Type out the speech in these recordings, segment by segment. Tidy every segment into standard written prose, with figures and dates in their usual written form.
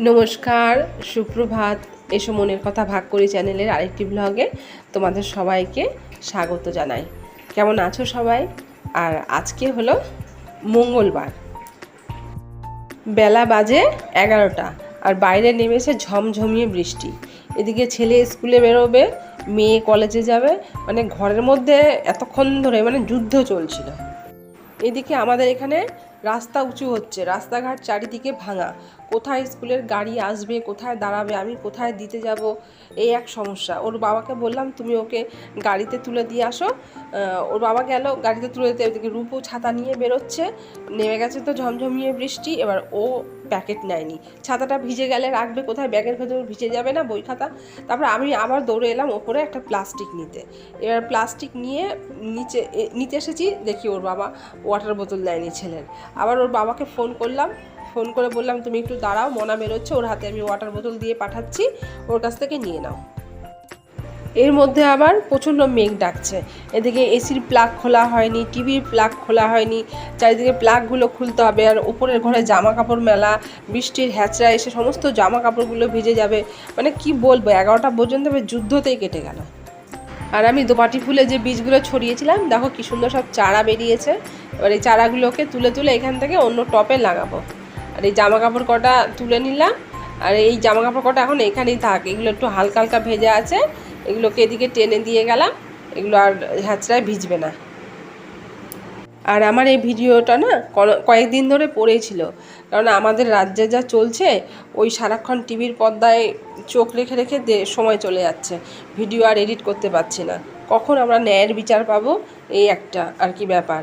নমস্কার, সুপ্রভাত। এসো মনের কথা ভাগ করি চ্যানেলের আরেকটি ব্লগে তোমাদের সবাইকে স্বাগত জানাই। কেমন আছো সবাই? আর আজকে হলো মঙ্গলবার, বেলা বাজে 11টা, আর বাইরে নেমেছে ঝমঝমিয়ে বৃষ্টি। এদিকে ছেলে স্কুলে বেরোবে, মেয়ে কলেজে যাবে, মানে ঘরের মধ্যে এতক্ষণ ধরে যুদ্ধ চলছিল। এদিকে আমাদের এখানে রাস্তা উঁচু হচ্ছে, রাস্তাঘাট চারিদিকে ভাঙা। কোথায় স্কুলের গাড়ি আসবে, কোথায় দাঁড়াবে, আমি কোথায় দিতে যাব, এই এক সমস্যা। ওর বাবাকে বললাম তুমি ওকে গাড়িতে তুলে দিয়ে আসো। ওর বাবা গেল গাড়িতে তুলে দিতে। এদিকে রূপো ছাতা নিয়ে বেরোচ্ছে, নেমে গেছে তো ঝমঝমিয়ে বৃষ্টি। এবার ও প্যাকেট নেয়নি, ছাতাটা ভিজে গেলে রাখবে কোথায়, ব্যাগের ভেতর ভিজে যাবে না বই খাতা। তারপর আমি আবার দৌড়ে এলাম ওপরে একটা প্লাস্টিক নিতে। এবার প্লাস্টিক নিয়ে নিতে এসেছি, দেখি ওর বাবা ওয়াটার বোতল দেয়নি ছেলের। আবার ওর বাবাকে ফোন করলাম, ফোন করে বললাম তুমি একটু দাঁড়াও, মনা বেরোচ্ছে, ওর হাতে আমি ওয়াটার বোতল দিয়ে পাঠাচ্ছি, ওর কাছ থেকে নিয়ে নাও। এর মধ্যে আবার প্রচণ্ড মেঘ ডাকছে। এদিকে এসির প্লাগ খোলা হয়নি, টিভির প্লাগ খোলা হয়নি, চারিদিকে প্লাগগুলো খুলতে হবে। আর উপরের ঘরে জামা কাপড় মেলা, বৃষ্টির হ্যাচড়া এসে সমস্ত জামা কাপড়গুলো ভিজে যাবে। কি বলবো, 11টা পর্যন্ত যুদ্ধতেই কেটে গেল। আর আমি দোপাটি ফুলে যে বীজগুলো ছড়িয়েছিলাম, দেখো কি সুন্দর সব চারা বেরিয়েছে। এবার এই চারাগুলোকে তুলে তুলে এখান থেকে অন্য টপে লাগাবো। আর এই জামা কাপড় কটা তুলে নিলাম, আর এই জামা কাপড় কটা এখন এখানেই থাক, এগুলো একটু হালকা হালকা ভেজা আছে, এগুলোকে এদিকে টেনে দিয়ে গেলাম, এগুলো আর হ্যাচড়ায় ভিজবে না। আর আমার এই ভিডিওটা না কয়েকদিন ধরে পড়েছিল, কারণ আমাদের রাজ্যে যা চলছে, ওই সারাক্ষণ টিভির পর্দায় চোখ রেখে রেখে সময় চলে যাচ্ছে, ভিডিও আর এডিট করতে পারছি না। কখন আমরা ন্যায়ের বিচার পাবো, এই একটা আর কি ব্যাপার।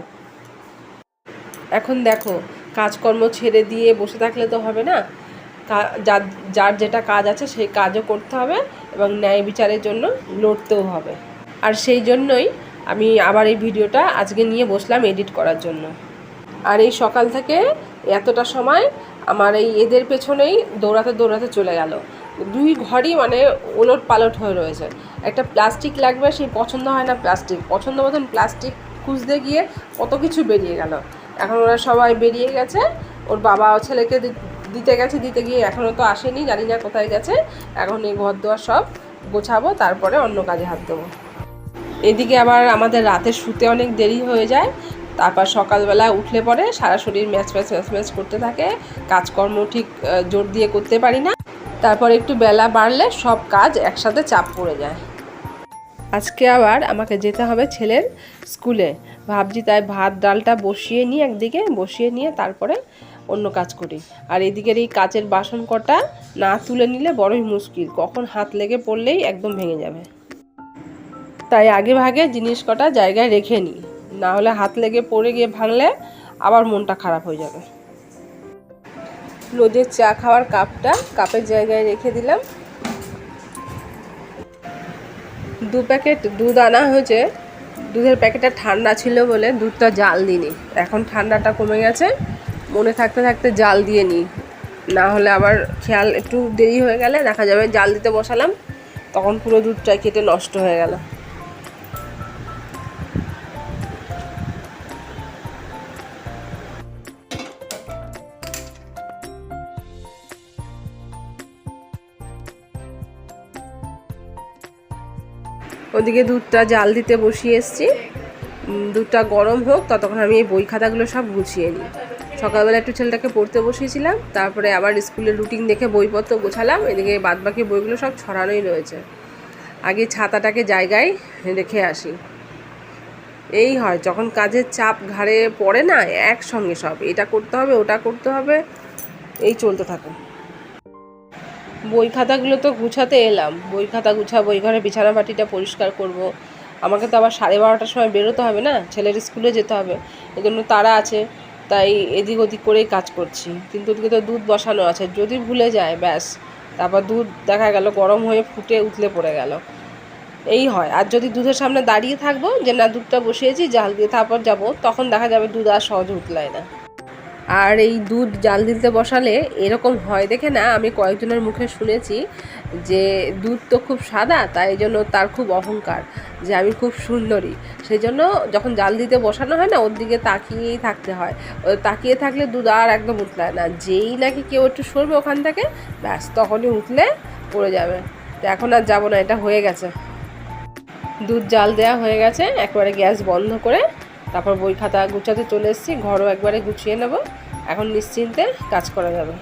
এখন দেখো, কাজকর্ম ছেড়ে দিয়ে বসে থাকলে তো হবে না, যার যেটা কাজ আছে সেই কাজও করতে হবে এবং ন্যায় বিচারের জন্য লড়তেও হবে। আর সেই জন্যই আমি আবার এই ভিডিওটা আজকে নিয়ে বসলাম এডিট করার জন্য। আর এই সকাল থেকে এতটা সময় আমার এদের পেছনেই দৌড়াতে দৌড়াতে চলে গেল। দুই ঘরই ওলট পালট হয়ে রয়েছে। একটা প্লাস্টিক লাগবে, সেই পছন্দ হয় না প্লাস্টিক, পছন্দ মতন প্লাস্টিক খুঁজতে গিয়ে কত কিছু বেরিয়ে গেল। এখন ওরা সবাই বেরিয়ে গেছে, ওর বাবা ও ছেলেকে দিতে গিয়ে এখনও তো আসেনি, জানি না কোথায় গেছে। এখন এই ঘর দুয়ার সব গোছাবো, তারপরে অন্য কাজে হাত দেবো। এদিকে আবার আমাদের রাতে শুতে অনেক দেরি হয়ে যায়, তারপর সকালবেলা উঠলে পরে সারা শরীর ম্যাচ করতে থাকে, কাজকর্ম ঠিক জোর দিয়ে করতে পারি না। তারপর একটু বেলা বাড়লে সব কাজ একসাথে চাপ পড়ে যায়। আজকে আবার আমাকে যেতে হবে ছেলের স্কুলে, ভাবছি তাই ভাত ডালটা বসিয়ে নিই, একদিকে বসিয়ে নিয়ে তারপরে অন্য কাজ করি। আর এদিকের এই কাচের বাসন কটা না তুলে নিলে বড়ই মুশকিল, কখন হাত লেগে পড়লেই একদম ভেঙে যাবে। তাই আগে ভাগে জিনিস কটা জায়গায় রেখে নিই, না হলে হাত লেগে পড়ে গিয়ে ভাঙলে আবার মনটা খারাপ হয়ে যাবে। রোজের চা খাওয়ার কাপের জায়গায় রেখে দিলাম। 2 প্যাকেট দুধ আনা হয়েছে, দুধের প্যাকেটটা ঠান্ডা ছিল বলে দুধটা জাল দিইনি। এখন ঠান্ডাটা কমে গেছে, মনে থাকতে থাকতে জাল দিয়ে নিই, না হলে আবার খেয়াল একটু দেরি হয়ে গেলে দেখা যাবে জাল দিতে বসালাম, তখন পুরো দুধটা কেটে নষ্ট হয়ে গেল। ওদিকে দুধটা জাল দিতে বসিয়ে এসেছি, দুধটা গরম হোক, ততক্ষণ আমি এই বই খাতাগুলো সব গুছিয়ে নিই। সকালবেলা একটু ছেলেটাকে পড়তে বসিয়েছিলাম, তারপরে আবার স্কুলের রুটিন দেখে বইপত্র গোছালাম। এদিকে বাদবাকি বইগুলো সব ছড়ানোই রয়েছে। আগে ছাতাটাকে জায়গায় রেখে আসি। এই হয় যখন কাজের চাপ ঘাড়ে পড়ে না, একসঙ্গে সব এটা করতে হবে ওটা করতে হবে, এই চলতে থাকে। বই খাতাগুলো তো গুছাতে এলাম, বই খাতা গুছাবো, ওই ঘরে বিছানা বাটিটা পরিষ্কার করব। আমাকে তো আবার 12:30টার সময় বেরোতে হবে না, ছেলের স্কুলে যেতে হবে, এই জন্য তারা আছে, তাই এদিক ওদিক করেই কাজ করছি। কিন্তু ওদিকে তো দুধ বসানো আছে, যদি ভুলে যায় ব্যাস, তারপর দুধ দেখা গেল গরম হয়ে ফুটে উতলে পড়ে গেল, এই হয়। আর যদি দুধের সামনে দাঁড়িয়ে থাকবো যে না দুধটা বসিয়েছি জাল দিয়ে তারপর যাব, তখন দেখা যাবে দুধ আর সহজে উতলায় না। আর এই দুধ জাল দিতে বসালে এরকম হয় দেখে না, আমি কয়েকজনের মুখে শুনেছি যে দুধ তো খুব সাদা, তাই জন্য তার খুব অহংকার যে আমি খুব সুন্দরী। সেই জন্য যখন জাল দিতে বসানো হয় না, ওর দিকে তাকিয়েই থাকতে হয়। ও তাকিয়ে থাকলে দুধ আর একদম উঠলায় না। যেই নাকি কেউ একটু সরবে ওখান থেকে, ব্যাস তখনই উঠলে পড়ে যাবে। তো এখন আর যাবো না, এটা হয়ে গেছে। দুধ জাল দেওয়া হয়ে গেছে, একবারে গ্যাস বন্ধ করে তারপর বই খাতা গুছাতে চলে এসেছি। ঘরও একবারে গুছিয়ে নেব, এখন নিশ্চিন্তে কাজ করা যাবে।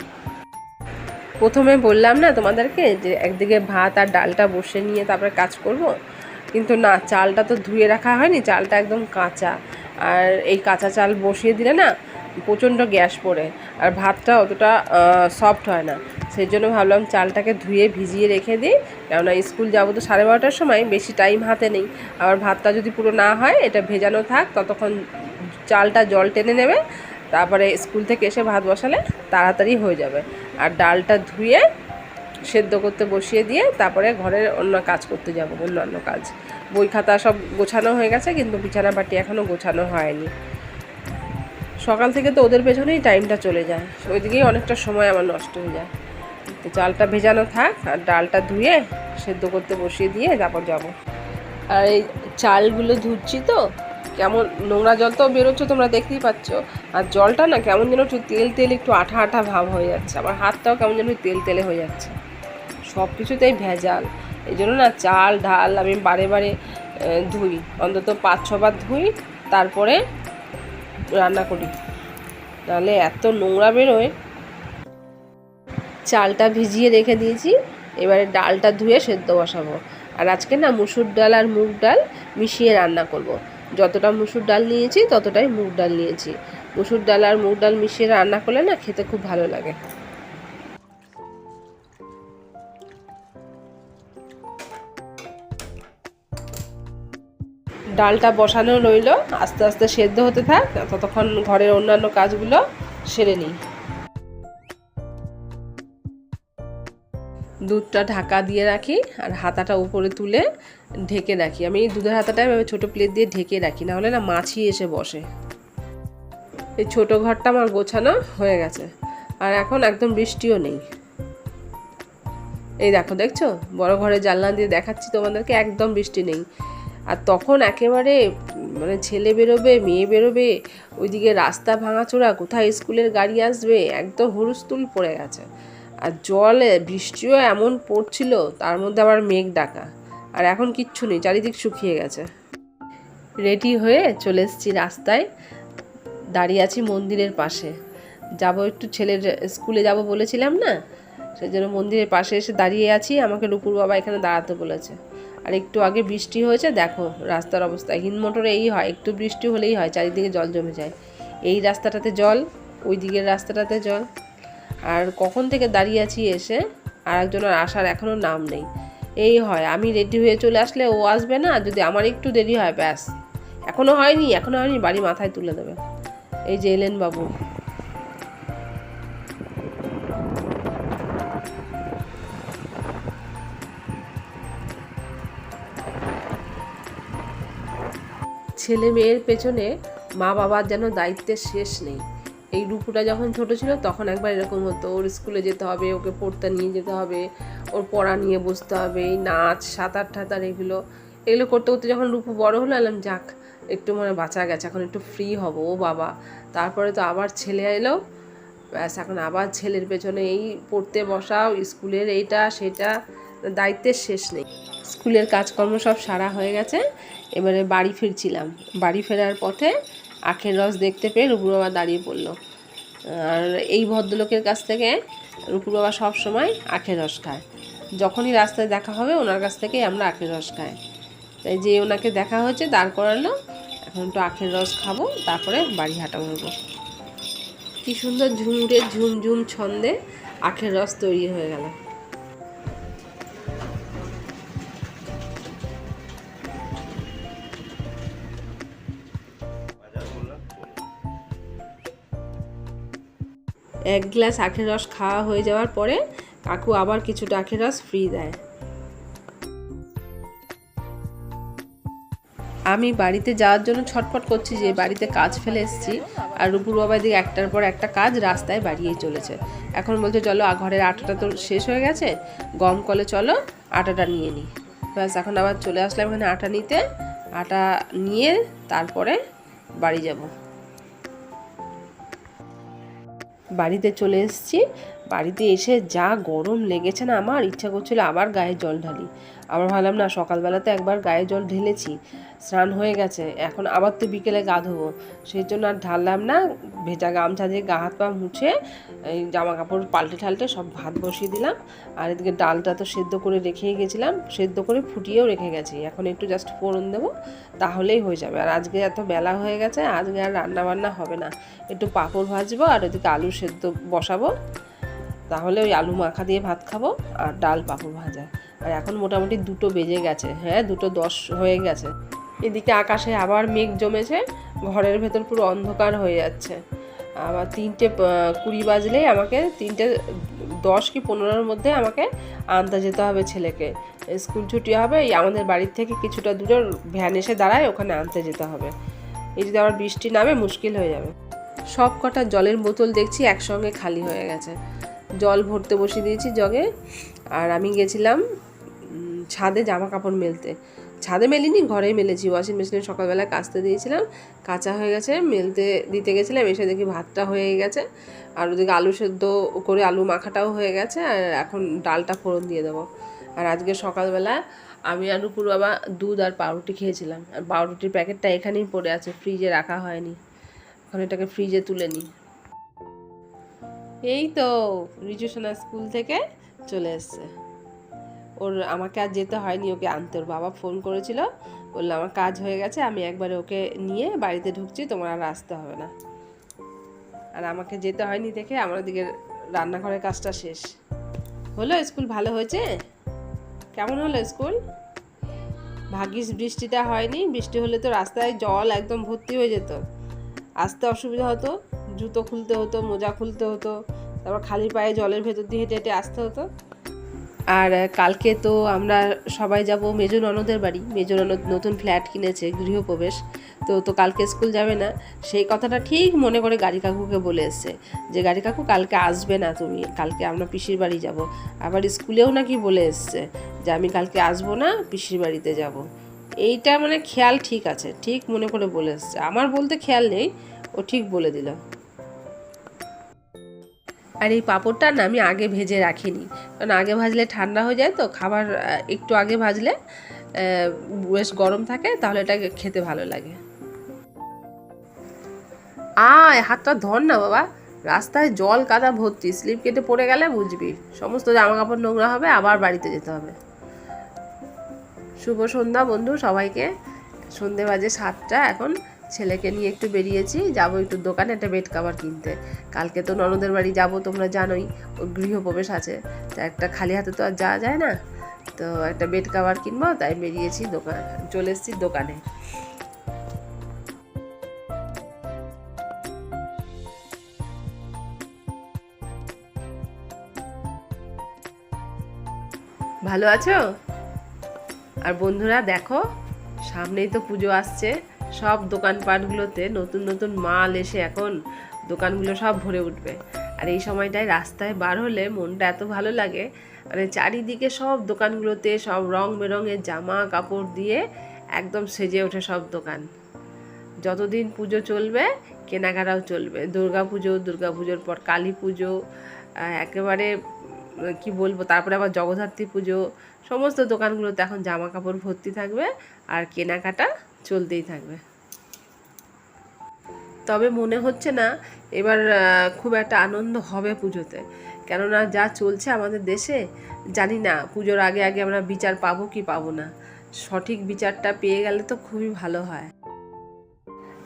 প্রথমে বললাম না তোমাদেরকে যে একদিকে ভাত আর ডালটা বসে নিয়ে তারপরে কাজ করব, কিন্তু না, চালটা তো ধুয়ে রাখা হয়নি, চালটা একদম কাঁচা। আর এই কাঁচা চাল বসিয়ে দিলে না প্রচণ্ড গ্যাস পড়ে, আর ভাতটা অতটা সফট হয় না। সেই জন্য ভাবলাম চালটাকে ধুয়ে ভিজিয়ে রেখে দিই, কেননা স্কুল যাবো তো 12:30টার সময়, বেশি টাইম হাতে নেই। আবার ভাতটা যদি পুরো না হয়, এটা ভেজানো থাক, ততক্ষণ চালটা জল টেনে নেবে, তারপরে স্কুল থেকে এসে ভাত বসালে তাড়াতাড়ি হয়ে যাবে। আর ডালটা ধুয়ে সেদ্ধ করতে বসিয়ে দিয়ে তারপরে ঘরের অন্য কাজ করতে যাব, অন্যান্য কাজ। বই খাতা সব গোছানো হয়ে গেছে, কিন্তু বিছানা বাটি এখনও গোছানো হয়নি। সকাল থেকে তো ওদের পেছনেই টাইমটা চলে যায়, ওইদিকেই অনেকটা সময় আমার নষ্ট হয়ে যায়। তো চালটা ভেজানো থাক, আর ডালটা ধুয়ে সেদ্ধ করতে বসিয়ে দিয়ে তারপর যাব। আর এই চালগুলো ধুচ্ছি তো, কেমন নোংরা জল তো বেরোচ্ছে, তোমরা দেখতেই পাচ্ছ। আর জলটা না কেমন যেন একটু তেল তেল, একটু আঠা আঠা ভাব হয়ে যাচ্ছে। আমার হাতটাও কেমন যেন তেল তেলে হয়ে যাচ্ছে। সব কিছুতেই ভেজাল। এই জন্য না চাল ডাল আমি বারে বারে ধুই, অন্তত 5-6 বার ধুই, তারপরে রান্না করি, নাহলে এত নোংরা বেরোয়। চালটা ভিজিয়ে রেখে দিয়েছি, এবারে ডালটা ধুয়ে সেদ্ধ বসাবো। আর আজকে না মুসুর ডাল আর মুগ ডাল মিশিয়ে রান্না করব। যতটা মুসুর ডাল নিয়েছি ততটাই মুগ ডাল নিয়েছি। মুসুর ডাল আর মুগ ডাল মিশিয়ে রান্না করলে না খেতে খুব ভালো লাগে। ডালটা বসানো রইল, আস্তে আস্তে সেদ্ধ হতে থাক, ততক্ষণ ঘরের অন্যান্য কাজগুলো সেরে নিই। দুধটা ঢাকা দিয়ে রাখি, আর হাতাটা উপরে তুলে ঢেকে রাখি। আমি দুধের হাতাটা ছোটো প্লেট দিয়ে ঢেকে রাখি, নাহলে না মাছি এসে বসে। এই ছোটো ঘরটা আমার গোছানো হয়ে গেছে, আর এখন একদম বৃষ্টিও নেই। এই দেখো, দেখছো, বড় ঘরের জানলা দিয়ে দেখাচ্ছি তোমাদেরকে, একদম বৃষ্টি নেই। আর তখন একেবারে মানে ছেলে বেরোবে, মেয়ে বেরোবে, ওইদিকে রাস্তা ভাঙাচোরা, কোথায় স্কুলের গাড়ি আসবে, একদম হুলস্থুল পড়ে গেছে। আর জলে বৃষ্টিও এমন পড়ছিল, তার মধ্যে আবার মেঘ ডাকা। আর এখন কিচ্ছু নেই, চারিদিক শুকিয়ে গেছে। রেডি হয়ে চলে এসেছি রাস্তায়, দাঁড়িয়ে আছি মন্দিরের পাশে। যাব একটু, ছেলের স্কুলে যাব বলেছিলাম না, সেই জন্য মন্দিরের পাশে এসে দাঁড়িয়ে আছি। আমাকে রূপুর বাবা এখানে দাঁড়াতে বলেছে। আর একটু আগে বৃষ্টি হয়েছে, দেখো রাস্তার অবস্থা। হিন্দমোটরে এই হয়, একটু বৃষ্টি হলেই হয়, চারিদিকে জল জমে যায়। এই রাস্তাটাতে জল, ওই দিকের রাস্তাটাতে জল। আর কখন থেকে দাঁড়িয়ে আছি এসে, আর একজনের আসার এখনও নাম নেই। এই হয়, আমি রেডি হয়ে চলে আসলে ও আসবে না, যদি আমার একটু দেরি হয় ব্যাস, এখনও হয়নি বাড়ি মাথায় তুলে দেবে। এই যে এলেন বাবু। ছেলে মেয়ের পেছনে মা বাবার যেন দায়িত্বের শেষ নেই। এই রূপুটা যখন ছোট ছিল তখন একবার এরকম হতো, ওর স্কুলে যেতে হবে, ওকে পড়তে নিয়ে যেতে হবে, ওর পড়া নিয়ে বসতে হবে, এই নাচ সাঁতার ঠাতার এগুলো করতে করতে যখন রূপু বড় হলো, এলাম যাক একটু মানে বাঁচা গেছে, এখন একটু ফ্রি হব। ও বাবা, তারপরে তো আবার ছেলে এলো, ব্যাস এখন আবার ছেলের পেছনে এই পড়তে বসাও, স্কুলের এইটা সেটা, দায়িত্বের শেষ নেই। স্কুলের কাজকর্ম সব সারা হয়ে গেছে, এবারে বাড়ি ফিরছিলাম। বাড়ি ফেরার পথে আখের রস দেখতে পেয়ে রূপুর বাবা দাঁড়িয়ে পড়লো। আর এই ভদ্রলোকের কাছ থেকে রূপুর বাবা সব সময় আখের রস খায়। যখনই রাস্তায় দেখা হবে ওনার কাছ থেকেই আমরা আখের রস খাই। তাই যে ওনাকে দেখা হয়েছে দাঁড় করালো, এখন একটু আখের রস খাবো, তারপরে বাড়ি হাঁটা করবো। কি সুন্দর ঝুমুরে ঝুমঝুম ছন্দে আখের রস তৈরি হয়ে গেল। এক গ্লাস আখের রস খাওয়া হয়ে যাওয়ার পরে কাকু আবার কিছুটা আখের রস ফ্রি দেয়। আমি বাড়িতে যাওয়ার জন্য ছটফট করছি যে বাড়িতে কাজ ফেলে এসেছি, আর রূপুর বাবা দিকে একটার পর একটা কাজ রাস্তায় বাড়িয়েই চলেছে। এখন বলছে চলো ঘরের আটাটা তো শেষ হয়ে গেছে, গম কলে চলো আটাটা নিয়ে নিই। ব্যাস এখন আবার চলে আসলাম এখানে আটা নিতে। আটা নিয়ে তারপরে বাড়ি যাব। বাড়িতে চলে এসেছি। বাড়িতে এসে যা গরম লেগেছে না, আমার ইচ্ছা করছিল আবার গায়ে জল ঢালি। আবার ভাবলাম না, সকালবেলাতে একবার গায়ে জল ঢেলেছি, স্নান হয়ে গেছে, এখন আবার তো বিকেলে গা ধোবো, সেই জন্য আর ঢাললাম না। ভেজা গামছা দিয়ে গা হাত পা মুছে এই জামা কাপড় পাল্টে ঠাল্টে সব ভাত বসিয়ে দিলাম। আর এদিকে ডালটা তো সেদ্ধ করে রেখেই গেছিলাম, সেদ্ধ করে ফুটিয়েও রেখে গেছি। এখন একটু জাস্ট ফোড়ন দেবো, তাহলেই হয়ে যাবে। আর আজকে এত বেলা হয়ে গেছে, আজকে আর রান্না বান্না হবে না। একটু পাঁপড় ভাজবো আর ওদিকে আলু সেদ্ধ বসাবো, তাহলে ওই আলু মাখা দিয়ে ভাত খাবো আর ডাল পাঁপড় ভাজা। আর এখন মোটামুটি 2টো বেজে গেছে, হ্যাঁ 2:10 হয়ে গেছে। এদিকে আকাশে আবার মেঘ জমেছে, ঘরের ভেতর পুরো অন্ধকার হয়ে যাচ্ছে। আবার 3:20 বাজলেই আমাকে 3:10 কি 15-এর মধ্যে আমাকে আনতে যেতে হবে ছেলেকে। স্কুল ছুটি হবে, এই আমাদের বাড়ির থেকে কিছুটা দূরে ভ্যান এসে দাঁড়ায়, ওখানে আনতে যেতে হবে। এই যদি আবার বৃষ্টি নামে মুশকিল হয়ে যাবে। সব কটা জলের বোতল দেখছি একসঙ্গে খালি হয়ে গেছে। জল ভরতে বসিয়ে দিয়েছি জগে। আর আমি গেছিলাম ছাদে জামা কাপড় মেলতে। ছাদে মেলিনি, ঘরেই মেলেছি। ওয়াশিং মেশিনে সকালবেলা কাচতে দিয়েছিলাম, কাঁচা হয়ে গেছে, মেলতে দিতে গেছিলাম, এসে দেখি ভাতটা হয়ে গেছে। আর ওদিকে আলু সেদ্ধ করে আলু মাখাটাও হয়ে গেছে। আর এখন ডালটা ফোড়ন দিয়ে দেবো। আর আজকে সকালবেলা আমি আর রূপুর বাবা দুধ আর পাউরুটি খেয়েছিলাম। আর পাউরুটির প্যাকেটটা এখানেই পড়ে আছে, ফ্রিজে রাখা হয়নি। এখন এটাকে ফ্রিজে তুলে নিই। এই তো রিজু সোনা স্কুল থেকে চলে এসছে। আমাকে আর যেতে হয়নি ওকে আনতে, ওর বাবা ফোন করেছিল, বললো আমার কাজ হয়ে গেছে, আমি একবারে ওকে নিয়ে বাড়িতে ঢুকছি, তোমার আর আসতে হবে না। আর আমাকে যেতে হয়নি দেখে আমার দিকে রান্নাঘরের কাজটা শেষ হলো। স্কুল ভালো হয়েছে? কেমন হলো স্কুল? ভাগ্যিস বৃষ্টিটা হয়নি, বৃষ্টি হলে তো রাস্তায় জল একদম ভর্তি হয়ে যেত, আসতে অসুবিধা হতো, জুতো খুলতে হতো, মোজা খুলতে হতো, তারপর খালি পায়ে জলের ভেতর দিয়ে হেঁটে হেঁটে আসতে হতো। আর কালকে তো আমরা সবাই যাব মেজো ননদের বাড়ি। মেজো ননদ নতুন ফ্ল্যাট কিনেছে, গৃহপ্রবেশ। তো কালকে স্কুল যাবে না, সেই কথাটা ঠিক মনে করে গাড়ি কাকুকে বলে এসছে যে গাড়ি কাকু কালকে আসবে না তুমি, কালকে আমরা পিসির বাড়ি যাব। আবার স্কুলেও নাকি বলে এসছে যে আমি কালকে আসবো না, পিসির বাড়িতে যাব। এইটা মানে খেয়াল ঠিক আছে, ঠিক মনে করে বলে এসছে। আমার বলতে খেয়াল নেই, ও ঠিক বলে দিল। আর এই পাঁপড়টা না আমি আগে ভেজে রাখিনি, কারণ আগে ভাজলে ঠান্ডা হয়ে যায়, তো খাবার একটু আগে ভাজলে বেশ গরম থাকে, তাহলে এটাকে খেতে ভালো লাগে। হাতটা ধর না বাবা, রাস্তায় জল কাদা ভর্তি, স্লিপ কেটে পড়ে গেলে বুঝবি সমস্ত জামা কাপড় নোংরা হবে, আবার বাড়িতে যেতে হবে। শুভ সন্ধ্যা বন্ধু সবাইকে। সন্ধে বাজে 7টা। এখন ছেলেকে নিয়ে একটু বেরিয়েছি, যাবো একটু দোকানে একটা বেড কাভার কিনতে। কালকে তো ননদের বাড়ি যাব, তোমরা জানোই ওর গৃহপ্রবেশ আছে, তা একটা খালি হাতে তো আর যাওয়া যায় না, তো একটা বেড কাভার কিনবো, তাই বেরিয়েছি চলে এসেছি দোকানে। ভালো আছো? আর বন্ধুরা দেখো, সামনেই তো পুজো আসছে, সব দোকানপাটগুলোতে নতুন নতুন মাল এসে এখন দোকানগুলো সব ভরে উঠবে। আর এই সময়টায় রাস্তায় বার হলে মনটা এত ভালো লাগে, মানে চারিদিকে সব দোকানগুলোতে সব রং বেরঙের জামা কাপড় দিয়ে একদম সেজে ওঠে সব দোকান। যতদিন পুজো চলবে কেনাকাটাও চলবে। দুর্গাপুজোর পর কালী পুজো, একেবারে কি বলবো, তারপরে আবার জগদ্ধাত্রী পুজো, সমস্ত দোকানগুলোতে এখন জামা কাপড় ভর্তি থাকবে আর কেনাকাটা চলতেই থাকবে। তবে মনে হচ্ছে না এবার খুব একটা আনন্দ হবে পুজোতে, কেননা যা চলছে আমাদের দেশে, জানি না পুজোর আগে আগে আমরা বিচার পাবো কি পাবো না। সঠিক বিচারটা পেয়ে গেলে তো খুবই ভালো হয়।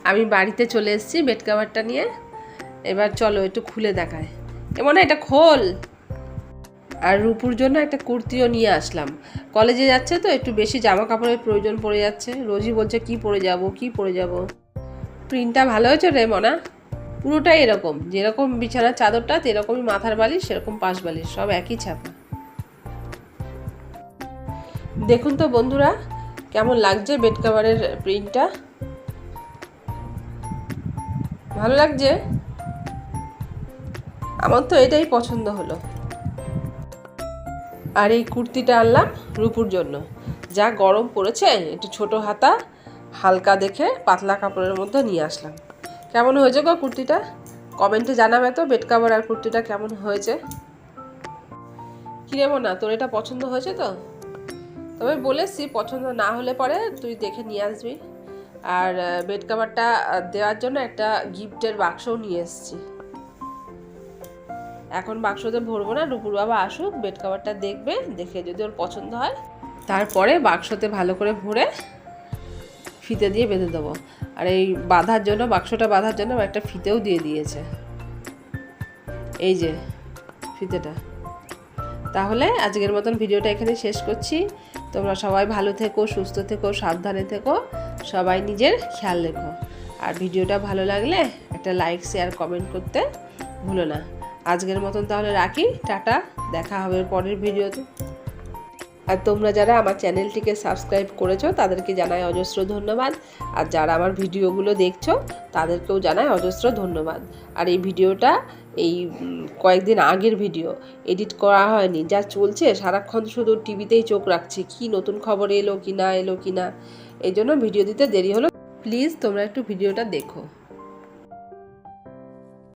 আমি বাড়িতে চলে এসেছি বেড কাভারটা নিয়ে, এবার চলো একটু খুলে দেখায়। এমন এটা খোল। আর রূপুর জন্য একটা কুর্তিও নিয়ে আসলাম, কলেজে যাচ্ছে তো একটু বেশি জামা কাপড়ের প্রয়োজন পড়ে যাচ্ছে, রোজই বলছে কি পরে যাব। প্রিন্টটা ভালো হয়েছে রে মনা, পুরোটাই এরকম, যেরকম বিছানার চাদরটা সেরকমই মাথার বালিশ, সেরকম পাশ বালিশ, সব একই ছাপা। দেখুন তো বন্ধুরা, কেমন লাগছে বেড কভারের প্রিন্টটা? ভালো লাগছে? আমার তো এটাই পছন্দ হলো। আর এই কুর্তিটা আনলাম রূপুর জন্য। যা গরম পড়েছে, একটু ছোট হাতা, হালকা দেখে পাতলা কাপড়ের মধ্যে নিয়ে আসলাম। কেমন হয়েছে গো কুর্তিটা? কমেন্টে জানাবে তো বেড কভার আর কুর্তিটা কেমন হয়েছে। কিরে না, তোর এটা পছন্দ হয়েছে তো? তবে বলেছি পছন্দ না হলে পরে তুই দেখে নিয়ে আসবি। আর বেড কভারটা দেওয়ার জন্য একটা গিফটের বাক্সও নিয়ে এসেছি। এখন বাক্সতে ভরবো না, রূপুর বাবা আসুক, বেড কভারটা দেখবে, দেখে যদি ওর পছন্দ হয় তারপরে বাক্সতে ভালো করে ভরে ফিতে দিয়ে বেঁধে দেবো। আর এই বাঁধার জন্য, বাক্সটা বাঁধার জন্য একটা ফিতেও দিয়ে দিয়েছে, এই যে ফিতেটা। তাহলে আজকের মতন ভিডিওটা এখানে শেষ করছি। তোমরা সবাই ভালো থেকো, সুস্থ থেকো, সাবধানে থেকো, সবাই নিজের খেয়াল রেখো। আর ভিডিওটা ভালো লাগলে একটা লাইক, শেয়ার, কমেন্ট করতে ভুলো না। আজকের মতন তাহলে রাখি, টাটা, দেখা হবে পরের ভিডিওতে। আর তোমরা যারা আমার চ্যানেলটিকে সাবস্ক্রাইব করেছো তাদেরকে জানাই অজস্র ধন্যবাদ। আর যারা আমার ভিডিওগুলো দেখছো তাদেরকেও জানাই অজস্র ধন্যবাদ। আর এই ভিডিওটা এই কয়েকদিন আগের ভিডিও, এডিট করা হয়নি। যা চলছে সারাক্ষণ শুধু টিভিতেই চোখ রাখছি, কি নতুন খবর এলো কি না, এই জন্য ভিডিও দিতে দেরি হলো। প্লিজ তোমরা একটু ভিডিওটা দেখো।